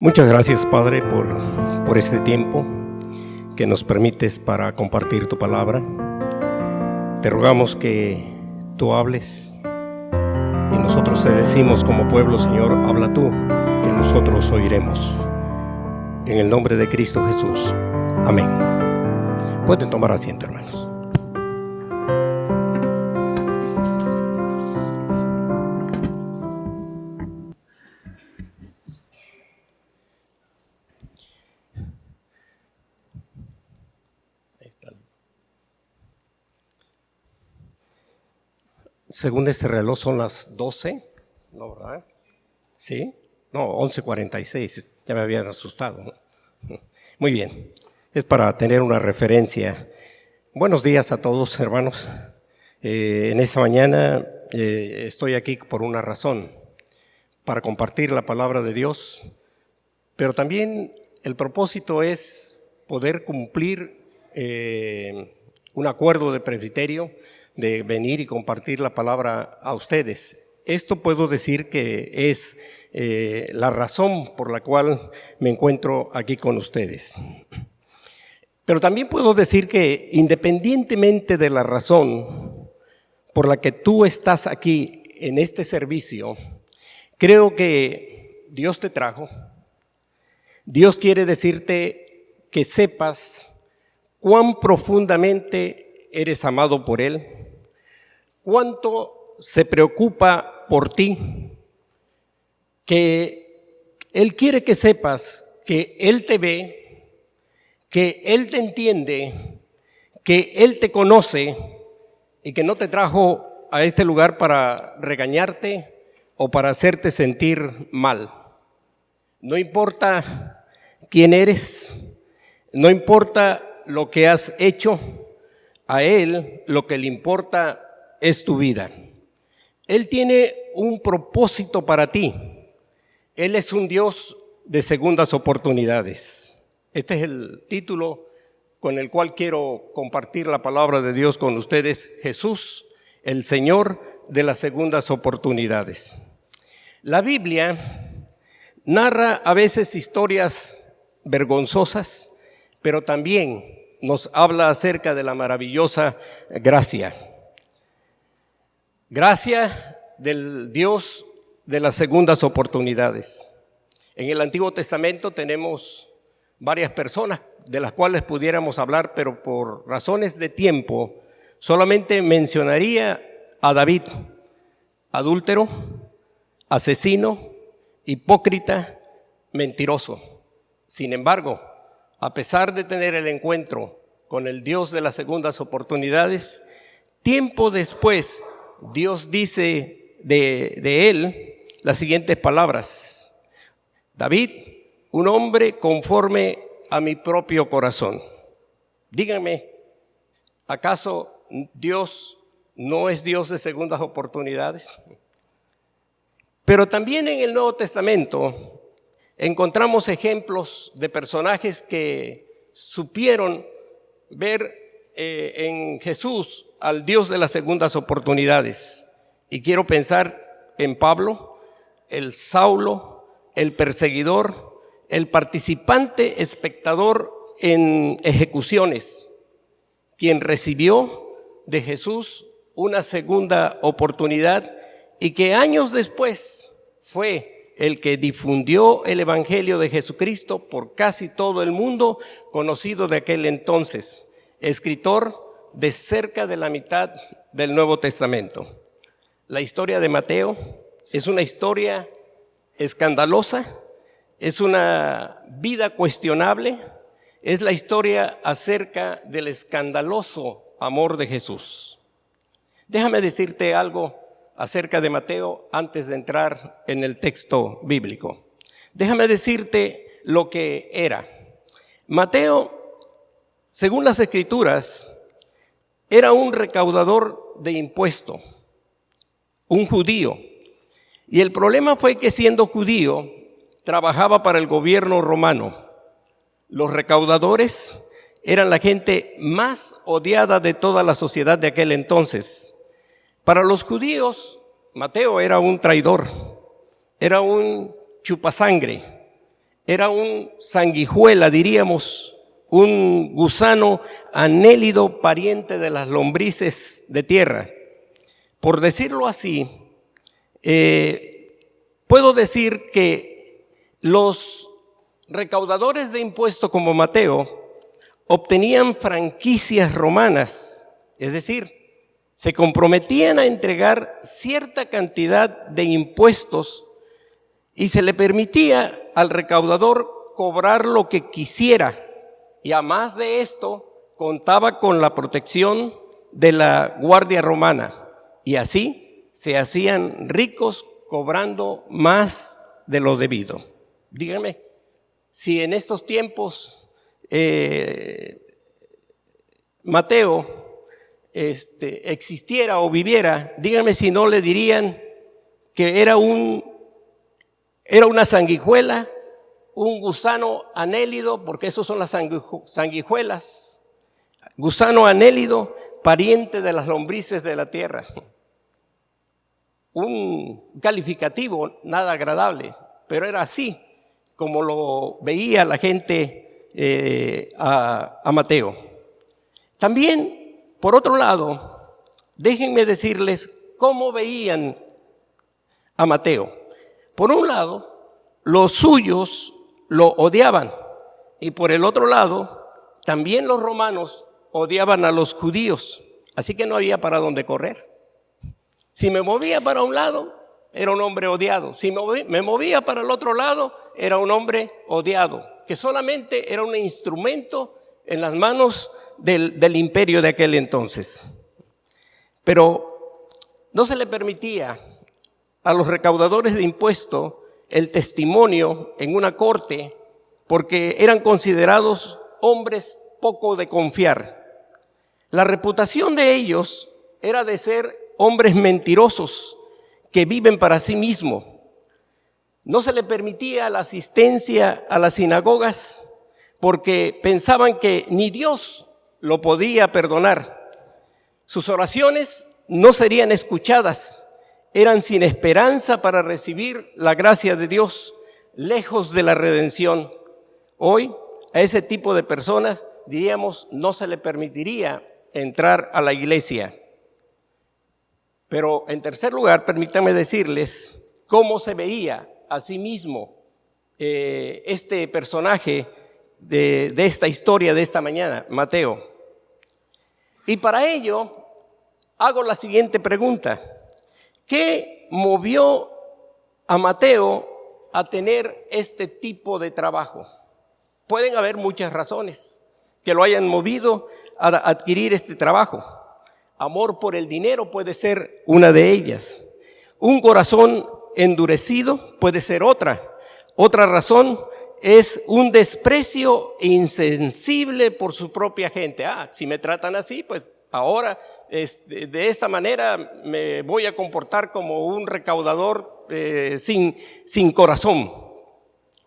Muchas gracias, Padre, por este tiempo que nos permites para compartir tu palabra. Te rogamos que tú hables y nosotros te decimos como pueblo, Señor, habla tú, que nosotros oiremos. En el nombre de Cristo Jesús. Amén. Pueden tomar asiento, hermanos. Según este reloj son las 12, ¿no, verdad? ¿Sí? No, 11:46, ya me habían asustado, ¿no? Muy bien, es para tener una referencia. Buenos días a todos, hermanos. En esta mañana estoy aquí por una razón, para compartir la palabra de Dios, pero también el propósito es poder cumplir un acuerdo de presbiterio de venir y compartir la palabra a ustedes. Esto puedo decir que es la razón por la cual me encuentro aquí con ustedes. Pero también puedo decir que independientemente de la razón por la que tú estás aquí en este servicio, creo que Dios te trajo. Dios quiere decirte que sepas cuán profundamente eres amado por Él, cuánto se preocupa por ti, que Él quiere que sepas que Él te ve, que Él te entiende, que Él te conoce y que no te trajo a este lugar para regañarte o para hacerte sentir mal. No importa quién eres, no importa lo que has hecho, a Él lo que le importa es tu vida. Él tiene un propósito para ti. Él es un Dios de segundas oportunidades. Este es el título con el cual quiero compartir la palabra de Dios con ustedes. Jesús, el Señor de las segundas oportunidades. La Biblia narra a veces historias vergonzosas, pero también nos habla acerca de la maravillosa gracia. Gracia del Dios de las segundas oportunidades. En el Antiguo Testamento tenemos varias personas de las cuales pudiéramos hablar, pero por razones de tiempo solamente mencionaría a David, adúltero, asesino, hipócrita, mentiroso. Sin embargo, a pesar de tener el encuentro con el Dios de las segundas oportunidades, tiempo después Dios dice de él las siguientes palabras: David, un hombre conforme a mi propio corazón. Díganme, ¿acaso Dios no es Dios de segundas oportunidades? Pero también en el Nuevo Testamento encontramos ejemplos de personajes que supieron ver en Jesús al Dios de las segundas oportunidades. Y quiero pensar en Pablo, el Saulo, el perseguidor, el participante espectador en ejecuciones, quien recibió de Jesús una segunda oportunidad y que años después fue el que difundió el Evangelio de Jesucristo por casi todo el mundo conocido de aquel entonces, escritor de cerca de la mitad del Nuevo Testamento. La historia de Mateo es una historia escandalosa, es una vida cuestionable, es la historia acerca del escandaloso amor de Jesús. Déjame decirte algo acerca de Mateo antes de entrar en el texto bíblico. Déjame decirte lo que era. Mateo, según las Escrituras, era un recaudador de impuesto, un judío. Y el problema fue que siendo judío, trabajaba para el gobierno romano. Los recaudadores eran la gente más odiada de toda la sociedad de aquel entonces. Para los judíos, Mateo era un traidor, era un chupasangre, era un sanguijuela, diríamos, un gusano anélido pariente de las lombrices de tierra. Por decirlo así, puedo decir que los recaudadores de impuestos como Mateo obtenían franquicias romanas, es decir, se comprometían a entregar cierta cantidad de impuestos y se le permitía al recaudador cobrar lo que quisiera. Y además de esto, contaba con la protección de la guardia romana. Y así se hacían ricos cobrando más de lo debido. Díganme, si en estos tiempos Mateo existiera o viviera, díganme si no le dirían que era una sanguijuela, un gusano anélido, porque esos son las sanguijuelas, gusano anélido, pariente de las lombrices de la tierra. Un calificativo nada agradable, pero era así como lo veía la gente a Mateo. También, por otro lado, déjenme decirles cómo veían a Mateo. Por un lado, los suyos lo odiaban y por el otro lado, también los romanos odiaban a los judíos, así que no había para dónde correr. Si me movía para un lado, era un hombre odiado. Si me movía para el otro lado, era un hombre odiado, que solamente era un instrumento en las manos del imperio de aquel entonces. Pero no se le permitía a los recaudadores de impuestos el testimonio en una corte porque eran considerados hombres poco de confiar. La reputación de ellos era de ser hombres mentirosos que viven para sí mismos. No se le permitía la asistencia a las sinagogas porque pensaban que ni Dios lo podía perdonar. Sus oraciones no serían escuchadas, eran sin esperanza para recibir la gracia de Dios, lejos de la redención. Hoy, a ese tipo de personas, diríamos, no se le permitiría entrar a la iglesia. Pero en tercer lugar, permítanme decirles cómo se veía a sí mismo este personaje de esta historia de esta mañana, Mateo. Y para ello hago la siguiente pregunta: ¿qué movió a Mateo a tener este tipo de trabajo? Pueden haber muchas razones que lo hayan movido a adquirir este trabajo. Amor por el dinero puede ser una de ellas. Un corazón endurecido puede ser otra. Otra razón es un desprecio insensible por su propia gente. Si me tratan así, pues ahora de esta manera me voy a comportar como un recaudador sin corazón.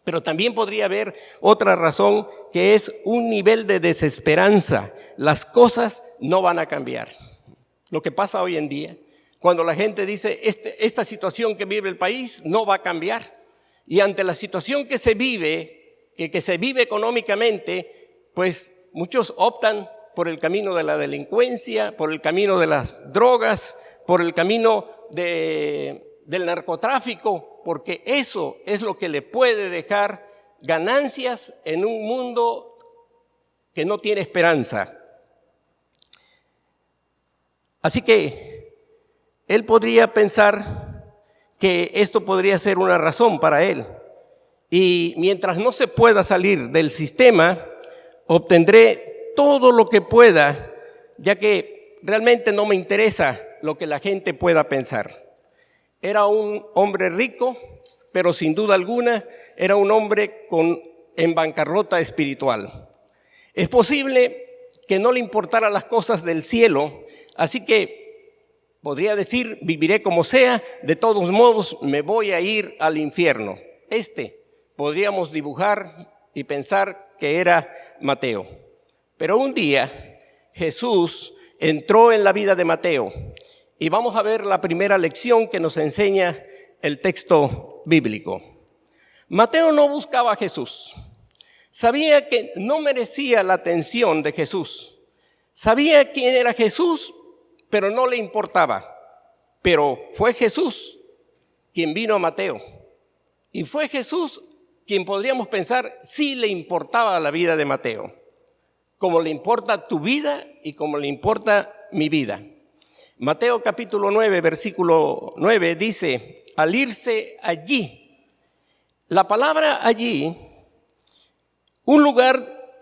Pero también podría haber otra razón, que es un nivel de desesperanza. Las cosas no van a cambiar. Lo que pasa hoy en día, cuando la gente dice esta situación que vive el país no va a cambiar. Y ante la situación que se vive, que se vive económicamente, pues muchos optan por el camino de la delincuencia, por el camino de las drogas, por el camino del narcotráfico, porque eso es lo que le puede dejar ganancias en un mundo que no tiene esperanza. Así que él podría pensar que esto podría ser una razón para él. Y mientras no se pueda salir del sistema, obtendré todo lo que pueda, ya que realmente no me interesa lo que la gente pueda pensar. Era un hombre rico, pero sin duda alguna era un hombre en bancarrota espiritual. Es posible que no le importaran las cosas del cielo, así que podría decir, viviré como sea, de todos modos me voy a ir al infierno. Podríamos dibujar y pensar que era Mateo. Pero un día Jesús entró en la vida de Mateo y vamos a ver la primera lección que nos enseña el texto bíblico. Mateo no buscaba a Jesús. Sabía que no merecía la atención de Jesús. Sabía quién era Jesús, pero no le importaba. Pero fue Jesús quien vino a Mateo. Y fue Jesús quien podríamos pensar sí le importaba la vida de Mateo, como le importa tu vida y como le importa mi vida. Mateo capítulo 9, versículo 9 dice, al irse allí, la palabra allí,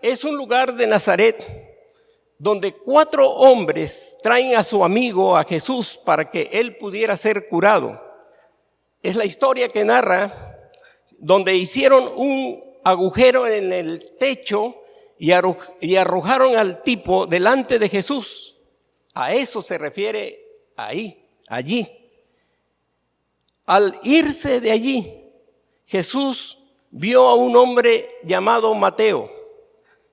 es un lugar de Nazaret, donde 4 hombres traen a su amigo, a Jesús, para que él pudiera ser curado. Es la historia que narra, donde hicieron un agujero en el techo y arrojaron al tipo delante de Jesús. A eso se refiere allí. Al irse de allí, Jesús vio a un hombre llamado Mateo,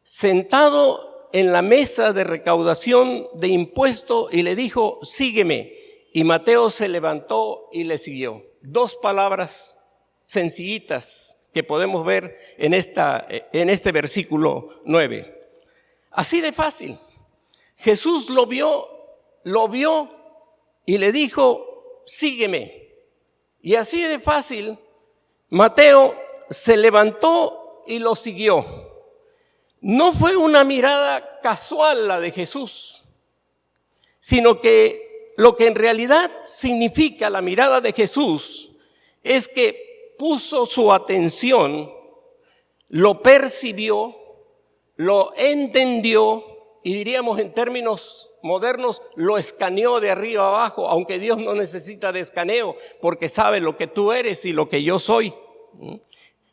sentado en la mesa de recaudación de impuestos y le dijo, sígueme. Y Mateo se levantó y le siguió. 2 palabras sencillitas que podemos ver en este versículo 9. Así de fácil. Jesús lo vio y le dijo, sígueme. Y así de fácil, Mateo se levantó y lo siguió. No fue una mirada casual la de Jesús, sino que lo que en realidad significa la mirada de Jesús es que puso su atención, lo percibió, lo entendió y diríamos en términos modernos, lo escaneó de arriba abajo, aunque Dios no necesita de escaneo porque sabe lo que tú eres y lo que yo soy.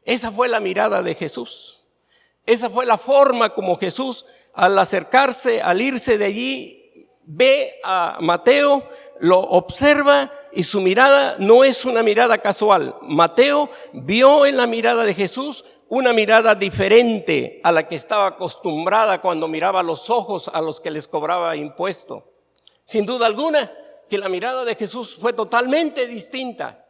Esa fue la mirada de Jesús. Esa fue la forma como Jesús, al acercarse, al irse de allí, ve a Mateo, lo observa y su mirada no es una mirada casual. Mateo vio en la mirada de Jesús una mirada diferente a la que estaba acostumbrada cuando miraba los ojos a los que les cobraba impuesto. Sin duda alguna que la mirada de Jesús fue totalmente distinta.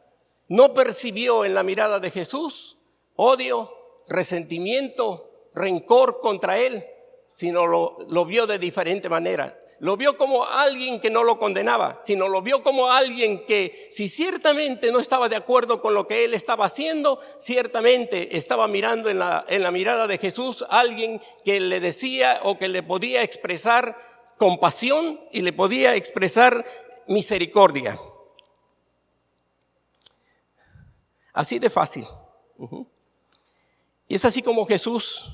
No percibió en la mirada de Jesús odio, resentimiento, rencor contra él, sino lo vio de diferente manera. Lo vio como alguien que no lo condenaba, sino lo vio como alguien que, si ciertamente no estaba de acuerdo con lo que él estaba haciendo, ciertamente estaba mirando en la mirada de Jesús alguien que le decía o que le podía expresar compasión y le podía expresar misericordia. Así de fácil. Y es así como Jesús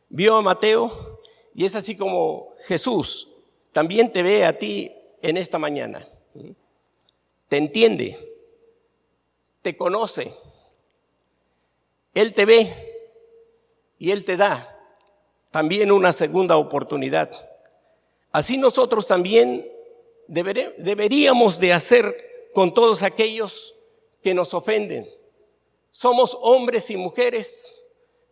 vio a Mateo y es así como Jesús también te ve a ti en esta mañana. Te entiende, te conoce, Él te ve y Él te da también una segunda oportunidad. Así nosotros también deberíamos de hacer con todos aquellos que nos ofenden. Somos hombres y mujeres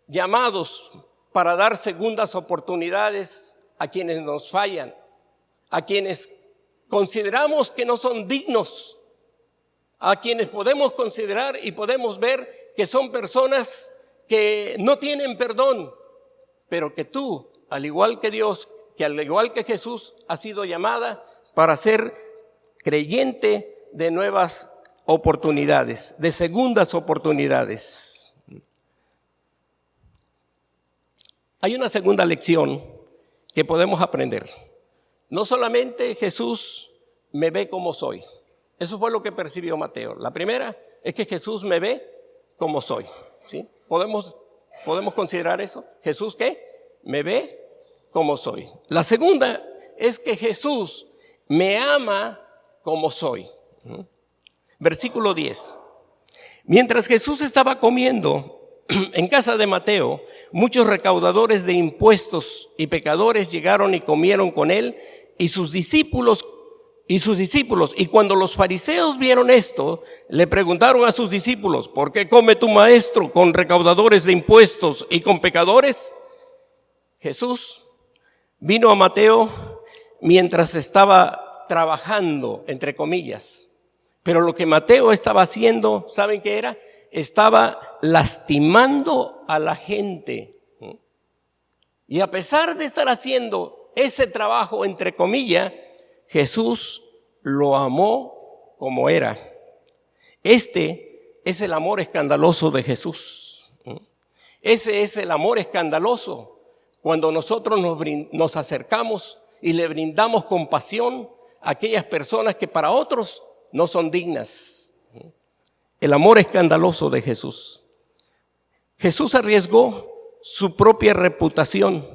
llamados para dar segundas oportunidades a quienes nos fallan, a quienes consideramos que no son dignos, a quienes podemos considerar y podemos ver que son personas que no tienen perdón, pero que tú, al igual que Dios, que al igual que Jesús, has sido llamada para ser creyente de nuevas oportunidades, de segundas oportunidades. Hay una segunda lección que podemos aprender. No solamente Jesús me ve como soy. Eso fue lo que percibió Mateo. La primera es que Jesús me ve como soy. ¿Sí? ¿Podemos considerar eso? ¿Jesús qué? Me ve como soy. La segunda es que Jesús me ama como soy. Versículo 10. Mientras Jesús estaba comiendo en casa de Mateo, muchos recaudadores de impuestos y pecadores llegaron y comieron con él y sus discípulos. Y cuando los fariseos vieron esto, le preguntaron a sus discípulos, ¿por qué come tu maestro con recaudadores de impuestos y con pecadores? Jesús vino a Mateo mientras estaba trabajando, entre comillas. Pero lo que Mateo estaba haciendo, ¿saben qué era? estaba lastimando a la gente. Y a pesar de estar haciendo ese trabajo, entre comillas, Jesús lo amó como era. Este es el amor escandaloso de Jesús. Ese es el amor escandaloso cuando nosotros nos acercamos y le brindamos compasión a aquellas personas que para otros no son dignas. El amor escandaloso de Jesús. Jesús arriesgó su propia reputación.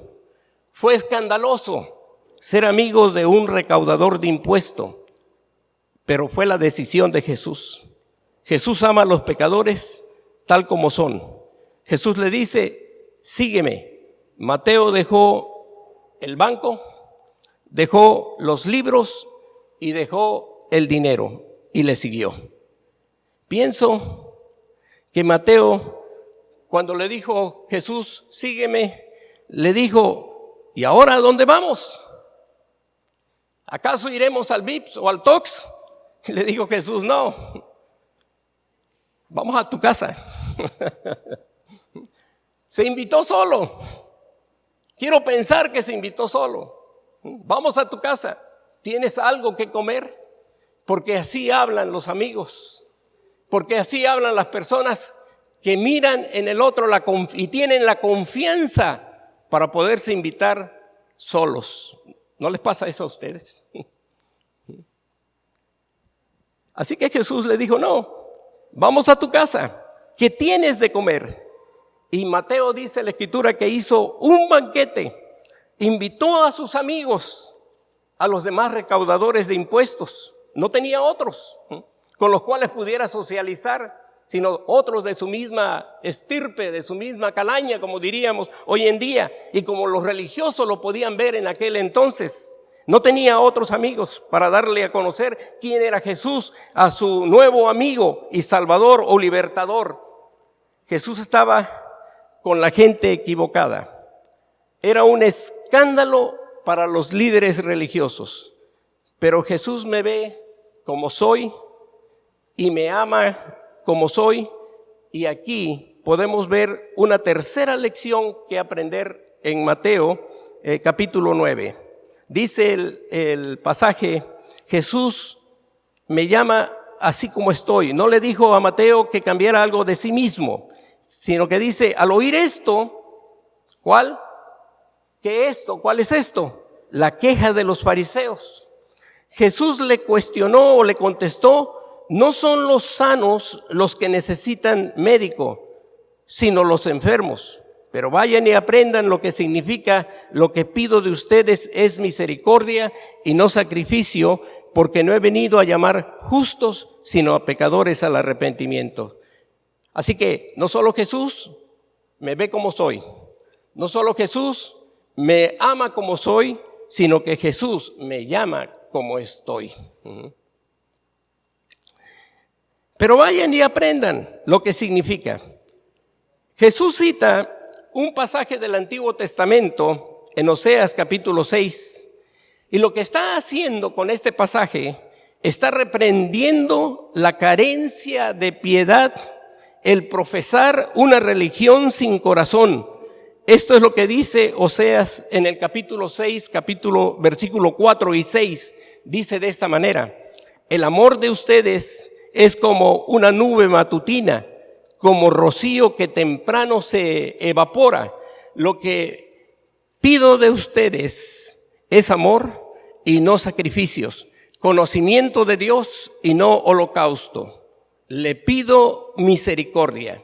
Fue escandaloso ser amigo de un recaudador de impuestos, pero fue la decisión de Jesús. Jesús ama a los pecadores tal como son. Jesús le dice, sígueme. Mateo dejó el banco, dejó los libros y dejó el dinero y le siguió. Pienso que Mateo, cuando le dijo Jesús, sígueme, le dijo, ¿y ahora a dónde vamos? ¿Acaso iremos al Vips o al Tox? Y le dijo Jesús, no, vamos a tu casa. Se invitó solo. Quiero pensar que se invitó solo. Vamos a tu casa. ¿Tienes algo que comer? Porque así hablan los amigos. Porque así hablan las personas que miran en el otro y tienen la confianza para poderse invitar solos. ¿No les pasa eso a ustedes? Así que Jesús le dijo, no, vamos a tu casa. ¿Qué tienes de comer? Y Mateo dice en la escritura que hizo un banquete. Invitó a sus amigos, a los demás recaudadores de impuestos. No tenía otros con los cuales pudiera socializar, sino otros de su misma estirpe, de su misma calaña, como diríamos hoy en día, y como los religiosos lo podían ver en aquel entonces. No tenía otros amigos para darle a conocer quién era Jesús a su nuevo amigo y salvador o libertador. Jesús estaba con la gente equivocada. Era un escándalo para los líderes religiosos, pero Jesús me ve como soy y me ama como soy, y aquí podemos ver una tercera lección que aprender en Mateo capítulo 9. Dice el pasaje, Jesús me llama así como estoy. No le dijo a Mateo que cambiara algo de sí mismo, sino que dice, al oír esto, ¿cuál? ¿Qué esto? ¿Cuál es esto? La queja de los fariseos. Jesús le cuestionó o le contestó, no son los sanos los que necesitan médico, sino los enfermos. Pero vayan y aprendan lo que significa, lo que pido de ustedes es misericordia y no sacrificio, porque no he venido a llamar justos, sino a pecadores al arrepentimiento. Así que no solo Jesús me ve como soy, no solo Jesús me ama como soy, sino que Jesús me llama como estoy. Pero vayan y aprendan lo que significa. Jesús cita un pasaje del Antiguo Testamento en Oseas capítulo 6, y lo que está haciendo con este pasaje, está reprendiendo la carencia de piedad, el profesar una religión sin corazón. Esto es lo que dice Oseas en el capítulo 6, versículo 4 y 6. Dice de esta manera, el amor de ustedes es como una nube matutina, como rocío que temprano se evapora. Lo que pido de ustedes es amor y no sacrificios, conocimiento de Dios y no holocausto. Le pido misericordia.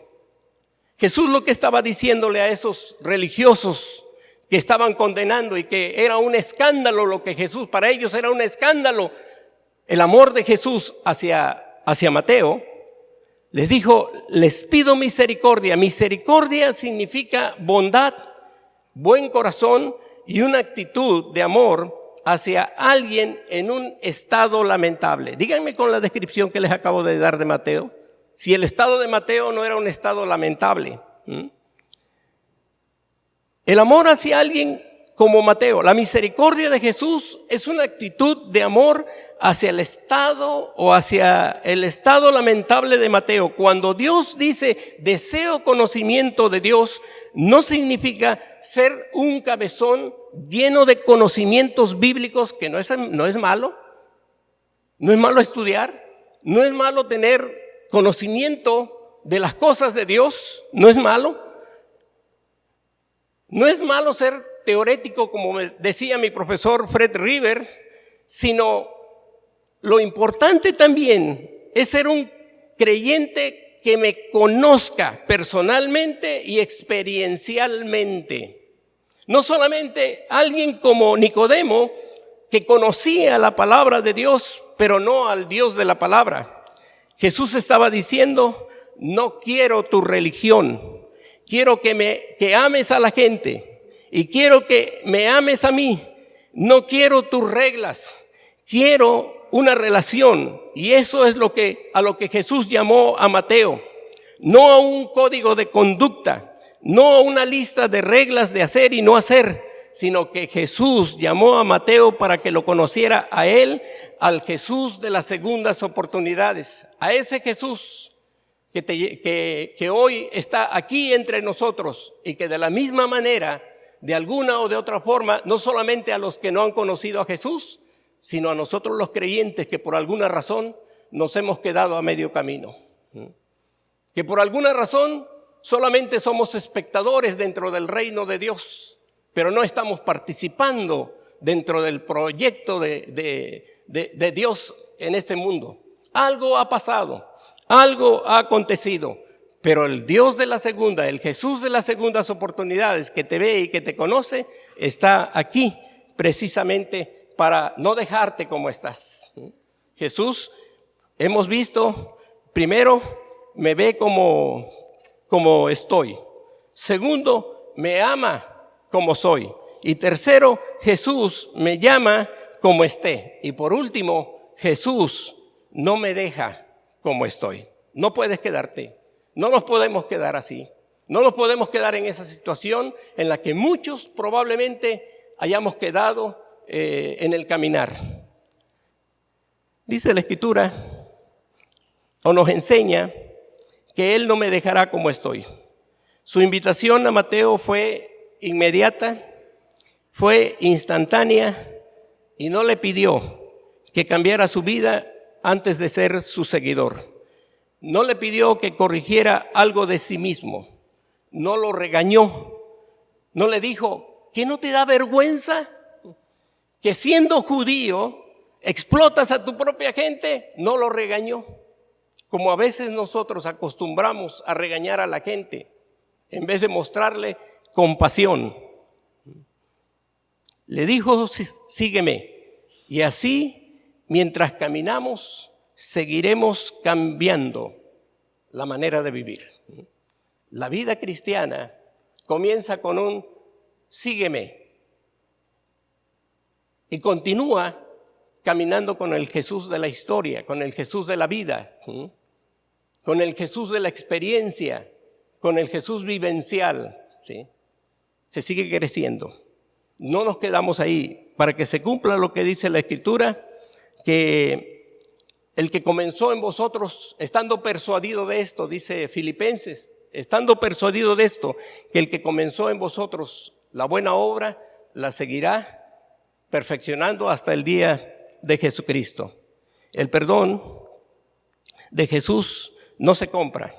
Jesús lo que estaba diciéndole a esos religiosos que estaban condenando y que era un escándalo lo que Jesús, para ellos era un escándalo, el amor de Jesús hacia Mateo, les dijo, les pido misericordia. Misericordia significa bondad, buen corazón y una actitud de amor hacia alguien en un estado lamentable. Díganme con la descripción que les acabo de dar de Mateo, si el estado de Mateo no era un estado lamentable. El amor hacia alguien como Mateo. La misericordia de Jesús es una actitud de amor hacia el estado o hacia el estado lamentable de Mateo. Cuando Dios dice deseo conocimiento de Dios, no significa ser un cabezón lleno de conocimientos bíblicos, que no es malo. No es malo estudiar, no es malo tener conocimiento de las cosas de Dios, no es malo. No es malo ser teorético, como me decía mi profesor Fred River, sino lo importante también es ser un creyente que me conozca personalmente y experiencialmente. No solamente alguien como Nicodemo, que conocía la palabra de Dios, pero no al Dios de la palabra. Jesús estaba diciendo, no quiero tu religión, quiero que ames a la gente y quiero que me ames a mí. No quiero tus reglas, quiero una relación. Y eso es a lo que Jesús llamó a Mateo. No a un código de conducta, no a una lista de reglas de hacer y no hacer, sino que Jesús llamó a Mateo para que lo conociera a él, al Jesús de las segundas oportunidades, a ese Jesús que hoy está aquí entre nosotros y que de la misma manera, de alguna o de otra forma, no solamente a los que no han conocido a Jesús, sino a nosotros los creyentes que por alguna razón nos hemos quedado a medio camino, que por alguna razón solamente somos espectadores dentro del reino de Dios, pero no estamos participando dentro del proyecto de Dios en este mundo. Algo ha pasado, algo ha acontecido, pero el Dios de la segunda, el Jesús de las segundas oportunidades, que te ve y que te conoce, está aquí precisamente para no dejarte como estás. Jesús, hemos visto, primero, me ve como estoy. Segundo, me ama como soy. Y tercero, Jesús me llama como esté. Y por último, Jesús no me deja como estoy. No puedes quedarte. No nos podemos quedar así. No nos podemos quedar en esa situación en la que muchos probablemente hayamos quedado en el caminar. Dice la Escritura, o nos enseña, que Él no me dejará como estoy. Su invitación a Mateo fue inmediata, fue instantánea y no le pidió que cambiara su vida antes de ser su seguidor. No le pidió que corrigiera algo de sí mismo. No lo regañó. No le dijo, ¿qué no te da vergüenza que siendo judío explotas a tu propia gente? No lo regañó. Como a veces nosotros acostumbramos a regañar a la gente en vez de mostrarle compasión. Le dijo, sígueme. Y así, mientras caminamos, seguiremos cambiando la manera de vivir. La vida cristiana comienza con un sígueme y continúa caminando con el Jesús de la historia, con el Jesús de la vida, con el Jesús de la experiencia, con el Jesús vivencial, ¿sí? Se sigue creciendo. No nos quedamos ahí. Para que se cumpla lo que dice la Escritura, que el que comenzó en vosotros, estando persuadido de esto, dice Filipenses, estando persuadido de esto, que el que comenzó en vosotros la buena obra, la seguirá perfeccionando hasta el día de Jesucristo. El perdón de Jesús no se compra.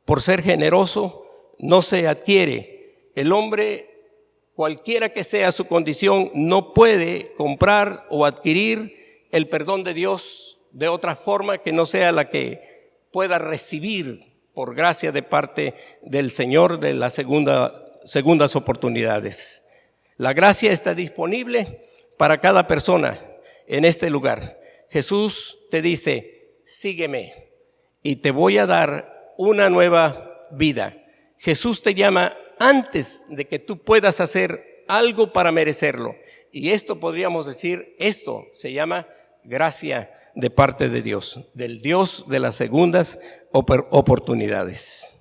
Por ser generoso no se adquiere. El hombre, cualquiera que sea su condición, no puede comprar o adquirir el perdón de Dios de otra forma que no sea la que pueda recibir por gracia de parte del Señor de las segundas oportunidades. La gracia está disponible para cada persona en este lugar. Jesús te dice, sígueme y te voy a dar una nueva vida. Jesús te llama antes de que tú puedas hacer algo para merecerlo. Y esto podríamos decir, esto se llama gracia de parte de Dios, del Dios de las segundas oportunidades.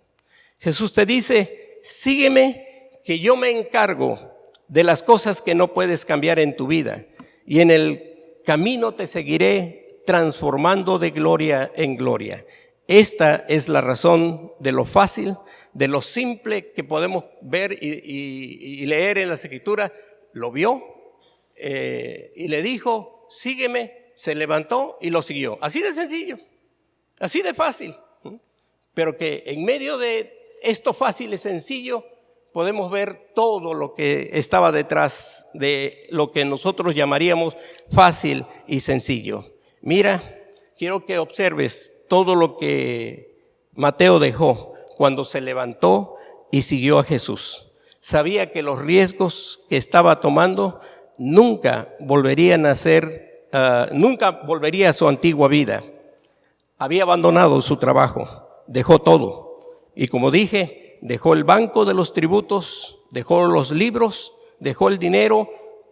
Jesús te dice, sígueme que yo me encargo de las cosas que no puedes cambiar en tu vida, y en el camino te seguiré transformando de gloria en gloria. Esta es la razón de lo fácil, de lo simple que podemos ver y leer en las Escrituras. Lo vio y le dijo, sígueme, se levantó y lo siguió. Así de sencillo, así de fácil. Pero que en medio de esto fácil y sencillo podemos ver todo lo que estaba detrás de lo que nosotros llamaríamos fácil y sencillo. Mira, quiero que observes todo lo que Mateo dejó cuando se levantó y siguió a Jesús. Sabía que los riesgos que estaba tomando nunca volverían a ser, nunca volvería a su antigua vida. Había abandonado su trabajo, dejó todo. Y como dije, dejó el banco de los tributos, dejó los libros, dejó el dinero,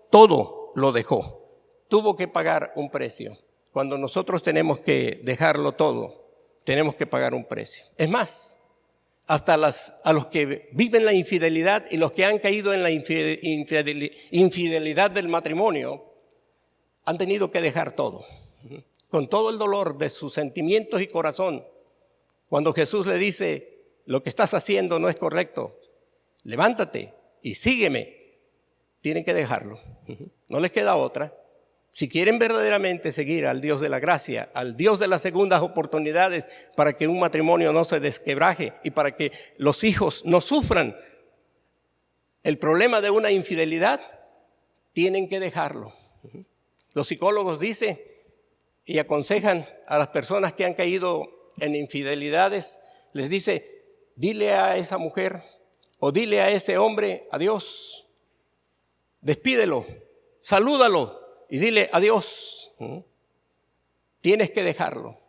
todo lo dejó. Tuvo que pagar un precio. Cuando nosotros tenemos que dejarlo todo, tenemos que pagar un precio. Es más, hasta a los que viven la infidelidad y los que han caído en la infidelidad del matrimonio, han tenido que dejar todo, con todo el dolor de sus sentimientos y corazón. Cuando Jesús le dice, lo que estás haciendo no es correcto, levántate y sígueme, tienen que dejarlo. No les queda otra. Si quieren verdaderamente seguir al Dios de la gracia, al Dios de las segundas oportunidades, para que un matrimonio no se desquebraje y para que los hijos no sufran el problema de una infidelidad, tienen que dejarlo. Los psicólogos dicen y aconsejan a las personas que han caído en infidelidades, les dice, dile a esa mujer o dile a ese hombre adiós, despídelo, salúdalo y dile adiós. Tienes que dejarlo.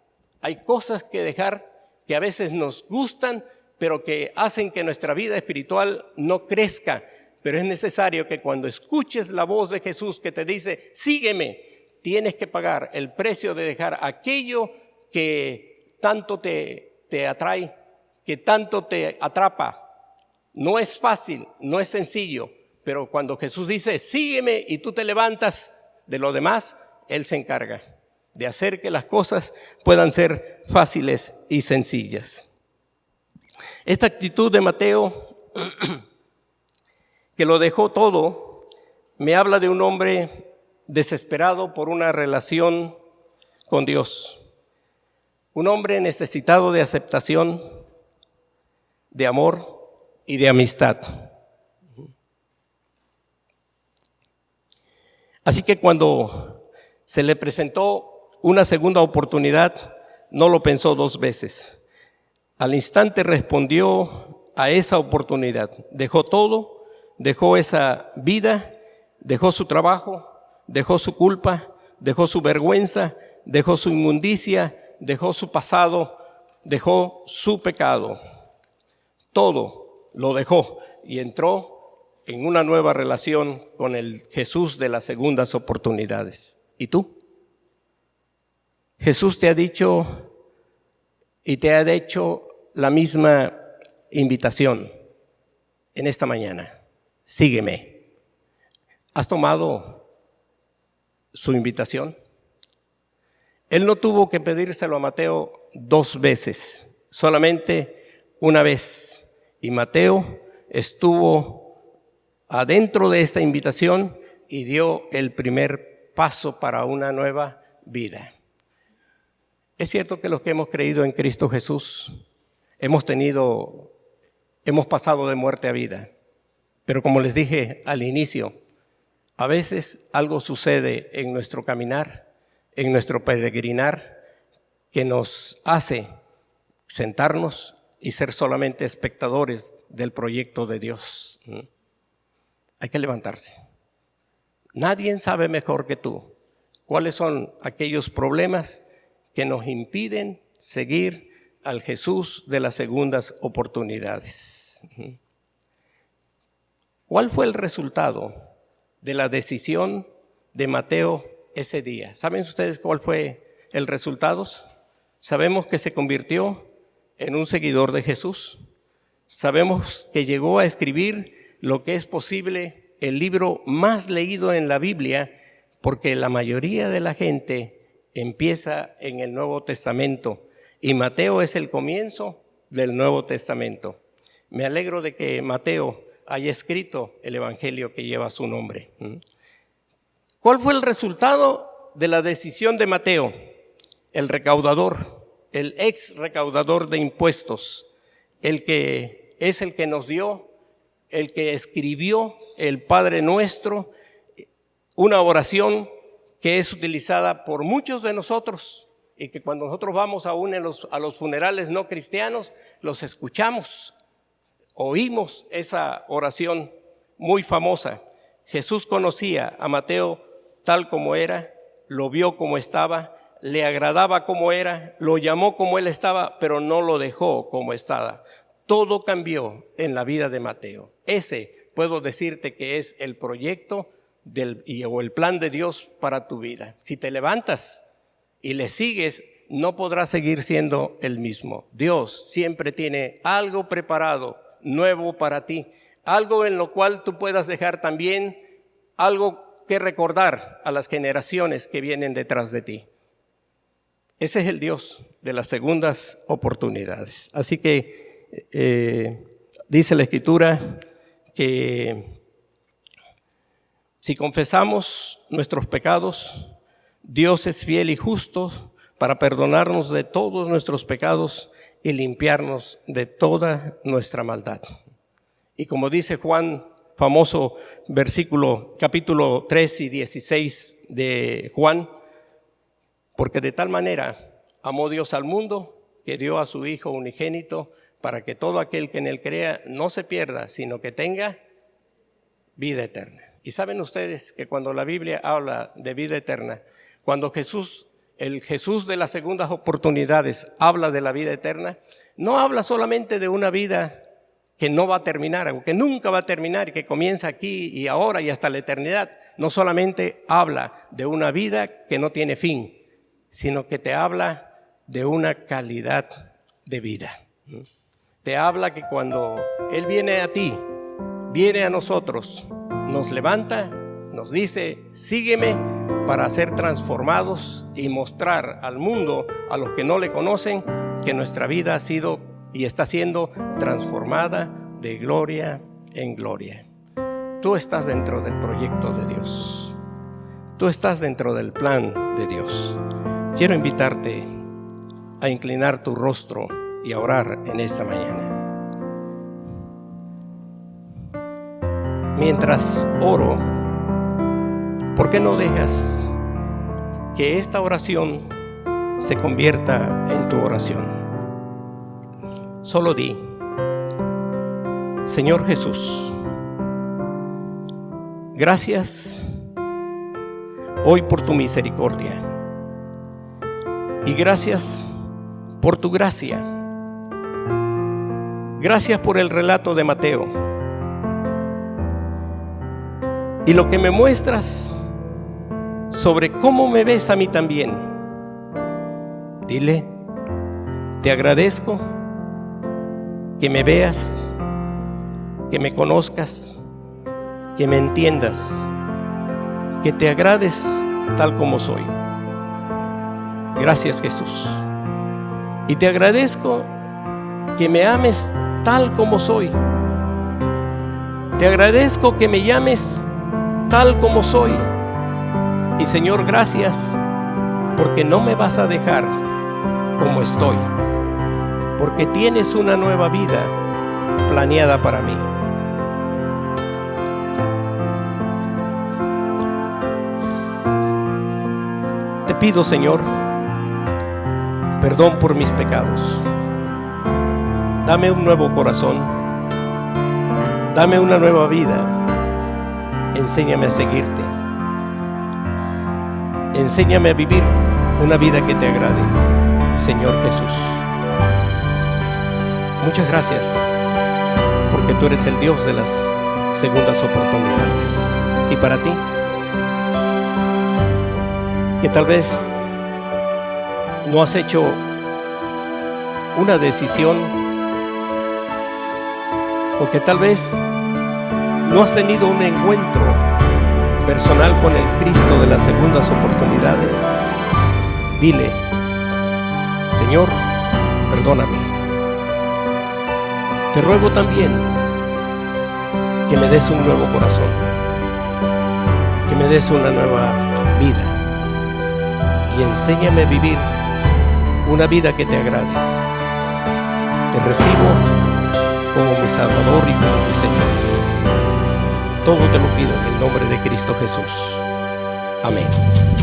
Hay cosas que dejar que a veces nos gustan, pero que hacen que nuestra vida espiritual no crezca. Pero es necesario que cuando escuches la voz de Jesús que te dice, sígueme, tienes que pagar el precio de dejar aquello que tanto te atrae, que tanto te atrapa. No es fácil, no es sencillo, pero cuando Jesús dice, sígueme y tú te levantas, de lo demás, Él se encarga de hacer que las cosas puedan ser fáciles y sencillas. Esta actitud de Mateo, que lo dejó todo, me habla de un hombre desesperado por una relación con Dios. Un hombre necesitado de aceptación, de amor y de amistad. Así que cuando se le presentó una segunda oportunidad, no lo pensó dos veces. Al instante respondió a esa oportunidad. Dejó todo, dejó esa vida, dejó su trabajo, dejó su culpa, dejó su vergüenza, dejó su inmundicia, dejó su pasado, dejó su pecado. Todo lo dejó y entró en una nueva relación con el Jesús de las segundas oportunidades. ¿Y tú? Jesús te ha dicho y te ha hecho la misma invitación en esta mañana. Sígueme. ¿Has tomado su invitación? Él no tuvo que pedírselo a Mateo dos veces, solamente una vez. Y Mateo estuvo adentro de esta invitación y dio el primer paso para una nueva vida. Es cierto que los que hemos creído en Cristo Jesús hemos pasado de muerte a vida, pero como les dije al inicio, a veces algo sucede en nuestro caminar, en nuestro peregrinar, que nos hace sentarnos y ser solamente espectadores del proyecto de Dios. Hay que levantarse. Nadie sabe mejor que tú cuáles son aquellos problemas que nos impiden seguir al Jesús de las segundas oportunidades. ¿Cuál fue el resultado de la decisión de Mateo ese día? ¿Saben ustedes cuál fue el resultado? Sabemos que se convirtió en un seguidor de Jesús. Sabemos que llegó a escribir lo que es posible el libro más leído en la Biblia, porque la mayoría de la gente empieza en el Nuevo Testamento y Mateo es el comienzo del Nuevo Testamento. Me alegro de que Mateo haya escrito el evangelio que lleva su nombre. ¿Cuál fue el resultado de la decisión de Mateo? El recaudador, el ex recaudador de impuestos, el que es el que nos dio, el que escribió el Padre Nuestro, una oración que es utilizada por muchos de nosotros y que cuando nosotros vamos aún a los funerales no cristianos, los escuchamos, oímos esa oración muy famosa. Jesús conocía a Mateo tal como era, lo vio como estaba, le agradaba como era, lo llamó como él estaba, pero no lo dejó como estaba. Todo cambió en la vida de Mateo. Ese puedo decirte que es el proyecto o el plan de Dios para tu vida. Si te levantas y le sigues, no podrás seguir siendo el mismo. Dios siempre tiene algo preparado, nuevo para ti, algo en lo cual tú puedas dejar también algo que recordar a las generaciones que vienen detrás de ti. Ese es el Dios de las segundas oportunidades. Así que dice la Escritura que si confesamos nuestros pecados, Dios es fiel y justo para perdonarnos de todos nuestros pecados y limpiarnos de toda nuestra maldad. Y como dice Juan, famoso versículo, capítulo 3 y 16 de Juan, porque de tal manera amó Dios al mundo que dio a su Hijo unigénito para que todo aquel que en él crea no se pierda, sino que tenga vida eterna. Y saben ustedes que cuando la Biblia habla de vida eterna, cuando Jesús, el Jesús de las segundas oportunidades, habla de la vida eterna, no habla solamente de una vida que no va a terminar, o que nunca va a terminar y que comienza aquí y ahora y hasta la eternidad. No solamente habla de una vida que no tiene fin, sino que te habla de una calidad de vida. Te habla que cuando Él viene a ti, viene a nosotros, nos levanta, nos dice, sígueme para ser transformados y mostrar al mundo, a los que no le conocen, que nuestra vida ha sido y está siendo transformada de gloria en gloria. Tú estás dentro del proyecto de Dios. Tú estás dentro del plan de Dios. Quiero invitarte a inclinar tu rostro y a orar en esta mañana. Mientras oro, ¿por qué no dejas que esta oración se convierta en tu oración? Solo di: Señor Jesús, gracias hoy por tu misericordia y gracias por tu gracia. Gracias por el relato de Mateo y lo que me muestras sobre cómo me ves a mí también. Dile: te agradezco que me veas, que me conozcas, que me entiendas, que te agrades tal como soy. Gracias, Jesús. Y te agradezco que me ames tal como soy. Te agradezco que me llames tal como soy. Y Señor, gracias porque no me vas a dejar como estoy, porque tienes una nueva vida planeada para mí. Te pido, Señor, perdón por mis pecados. Dame un nuevo corazón. Dame una nueva vida. Enséñame a seguirte. Enséñame a vivir una vida que te agrade, Señor Jesús. Muchas gracias, porque tú eres el Dios de las segundas oportunidades. Y para ti, que tal vez no has hecho una decisión, o que tal vez no has tenido un encuentro personal con el Cristo de las segundas oportunidades, dile: Señor, perdóname. Te ruego también que me des un nuevo corazón, que me des una nueva vida y enséñame a vivir una vida que te agrade. Te recibo como mi Salvador y como mi Señor. Todo te lo pido en el nombre de Cristo Jesús. Amén.